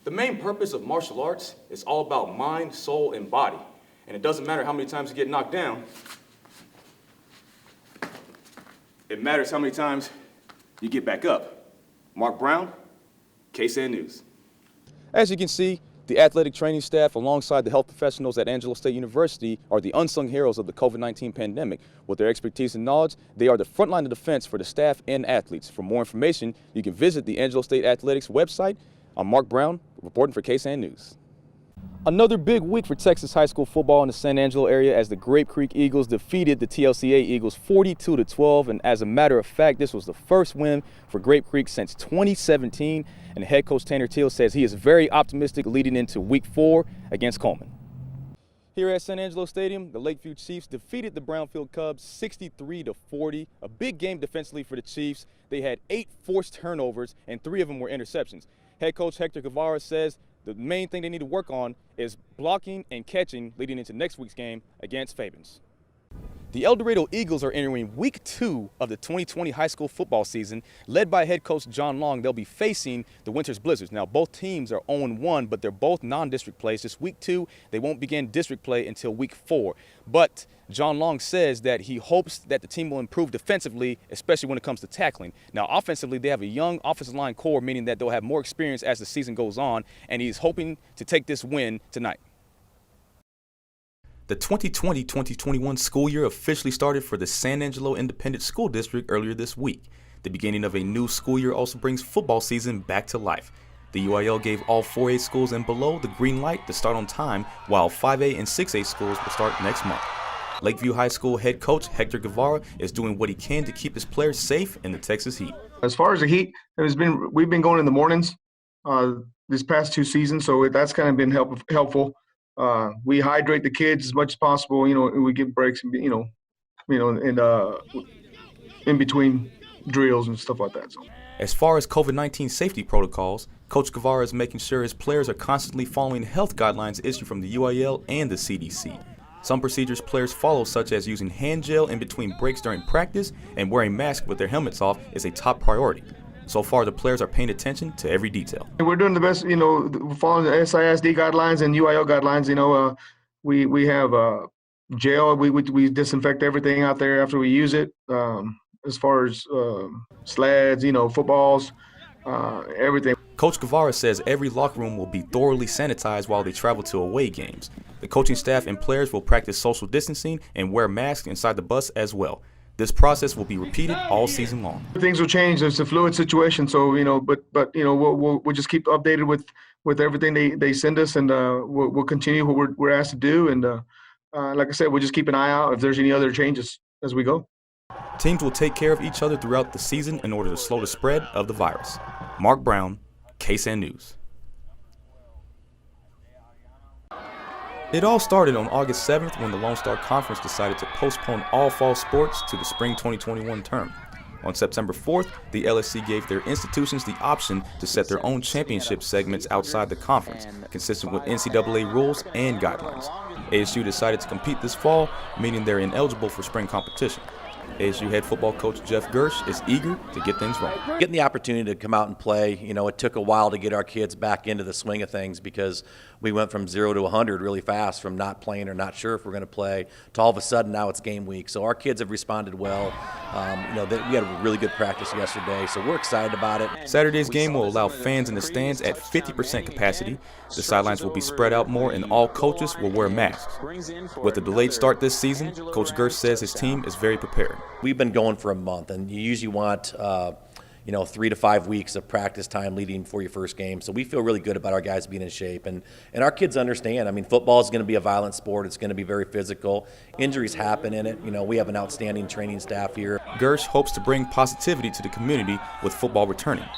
The main purpose of martial arts is all about mind, soul, and body. And it doesn't matter how many times you get knocked down. It matters how many times you get back up. Mark Brown, KSAN News. As you can see, the athletic training staff alongside the health professionals at Angelo State University are the unsung heroes of the COVID-19 pandemic. With their expertise and knowledge, they are the front line of defense for the staff and athletes. For more information, you can visit the Angelo State Athletics website. I'm Mark Brown, reporting for KSAN News. Another big week for Texas high school football in the San Angelo area as the Grape Creek Eagles defeated the TLCA Eagles 42-12. And as a matter of fact, this was the first win for Grape Creek since 2017. And head coach Tanner Teal says he is very optimistic leading into week 4 against Coleman. Here at San Angelo Stadium, the Lakeview Chiefs defeated the Brownfield Cubs 63-40. A big game defensively for the Chiefs. They had 8 forced turnovers and 3 of them were interceptions. Head coach Hector Guevara says the main thing they need to work on is blocking and catching leading into next week's game against Fabens. The El Dorado Eagles are entering week 2 of the 2020 high school football season. Led by head coach John Long, they'll be facing the Winters Blizzards. Now, both teams are 0-1, but they're both non-district plays. This week 2, they won't begin district play until week 4. But John Long says that he hopes that the team will improve defensively, especially when it comes to tackling. Now, offensively, they have a young offensive line core, meaning that they'll have more experience as the season goes on, and he's hoping to take this win tonight. The 2020-2021 school year officially started for the San Angelo Independent School District earlier this week. The beginning of a new school year also brings football season back to life. The UIL gave all 4A schools and below the green light to start on time, while 5A and 6A schools will start next month. Lakeview High School head coach Hector Guevara is doing what he can to keep his players safe in the Texas heat. As far as the heat, we've been going in the mornings this past 2 seasons, so that's kind of been helpful. We hydrate the kids as much as possible, and we give breaks, and in between drills and stuff like that. So. As far as COVID-19 safety protocols, Coach Guevara is making sure his players are constantly following health guidelines issued from the UIL and the CDC. Some procedures players follow, such as using hand gel in between breaks during practice and wearing masks with their helmets off, is a top priority. So far, the players are paying attention to every detail. We're doing the best, following the SISD guidelines and UIL guidelines. We have gel. We disinfect everything out there after we use it. As far as sleds, footballs, everything. Coach Guevara says every locker room will be thoroughly sanitized while they travel to away games. The coaching staff and players will practice social distancing and wear masks inside the bus as well. This process will be repeated all season long. Things will change. It's a fluid situation, so we'll just keep updated with everything they send us, and we'll continue what we're asked to do. And like I said, we'll just keep an eye out if there's any other changes as we go. Teams will take care of each other throughout the season in order to slow the spread of the virus. Mark Brown, KSAN News. It all started on August 7th when the Lone Star Conference decided to postpone all fall sports to the spring 2021 term. On September 4th, the LSC gave their institutions the option to set their own championship segments outside the conference, consistent with NCAA rules and guidelines. ASU decided to compete this fall, meaning they're ineligible for spring competition. ASU head football coach Jeff Gersh is eager to get things rolling. Getting the opportunity to come out and play, it took a while to get our kids back into the swing of things because we went from 0 to 100 really fast, from not playing or not sure if we're going to play to all of a sudden now it's game week. So our kids have responded well. We had a really good practice yesterday, so we're excited about it. Saturday's game will allow fans in the stands at 50% capacity. The sidelines will be spread out more and all coaches will wear masks. With a delayed start this season, Coach Gersh says his team is very prepared. We've been going for a month, and you usually want 3 to 5 weeks of practice time leading for your first game. So we feel really good about our guys being in shape, and our kids understand. I mean, football is going to be a violent sport. It's going to be very physical. Injuries happen in it. We have an outstanding training staff here. Gersh hopes to bring positivity to the community with football returning.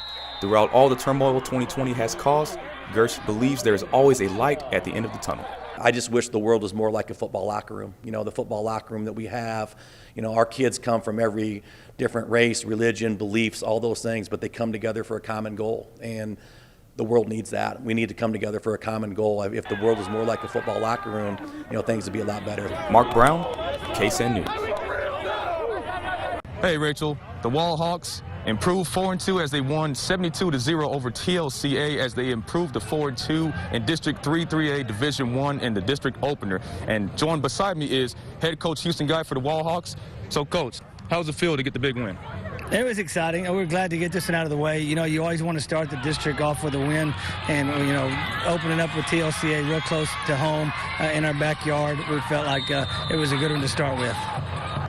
Throughout all the turmoil 2020 has caused, Gersh believes there is always a light at the end of the tunnel. I just wish the world was more like a football locker room. The football locker room that we have, our kids come from every different race, religion, beliefs, all those things, but they come together for a common goal. And the world needs that. We need to come together for a common goal. If the world was more like a football locker room, things would be a lot better. Mark Brown, KSAN News. Hey, Rachel, the Wall Hawks improved 4-2 as they won 72-0 over TLCA as they improved to 4-2 in District 3-3A Division I in the district opener. And joined beside me is head coach Houston Guy for the Wallhawks. So, Coach, how does it feel to get the big win? It was exciting. We're glad to get this one out of the way. You know, you always want to start the district off with a win, and, you know, opening up with TLCA real close to home in our backyard, we felt like it was a good one to start with.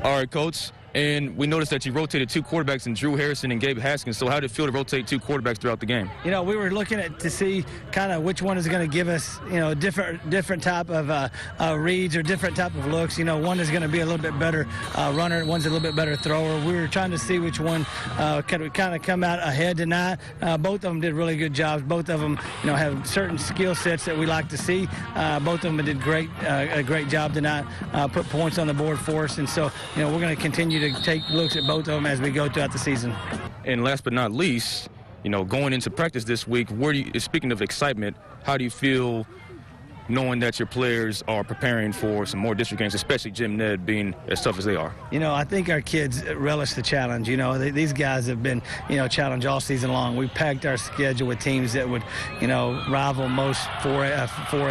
All right, Coach. And we noticed that you rotated 2 quarterbacks in Drew Harrison and Gabe Haskins. So how did it feel to rotate 2 quarterbacks throughout the game? You know, we were looking at to see kind of which one is going to give us, you know, different type of reads or different type of looks. You know, one is going to be a little bit better runner, one's a little bit better thrower. We were trying to see which one could kind of come out ahead tonight. Both of them did really good jobs. Both of them, you know, have certain skill sets that we like to see. Both of them did a great job tonight, put points on the board for us. And so, you know, we're going to continue to take looks at both of them as we go throughout the season. And last but not least, you know, going into practice this week, speaking of excitement, how do you feel knowing that your players are preparing for some more district games, especially Jim Ned being as tough as they are? You know, I think our kids relish the challenge. You know, these guys have been, you know, challenged all season long. We packed our schedule with teams that would, you know, rival most 4A,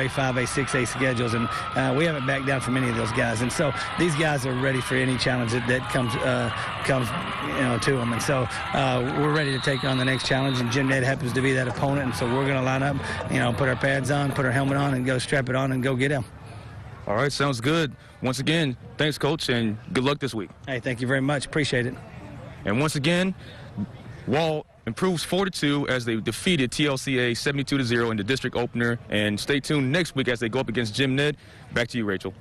5A, 6A schedules, and we haven't backed down from any of those guys. And so these guys are ready for any challenge that comes, you know, to them. And so we're ready to take on the next challenge, and Jim Ned happens to be that opponent. And so we're going to line up, you know, put our pads on, put our helmet on, and go strap it on and go get him. All right, sounds good. Once again, thanks, Coach, and good luck this week. Hey, thank you very much. Appreciate it. And once again, Wall improves 4-2 as they defeated TLCA 72-0 in the district opener. And stay tuned next week as they go up against Jim Ned. Back to you, Rachel.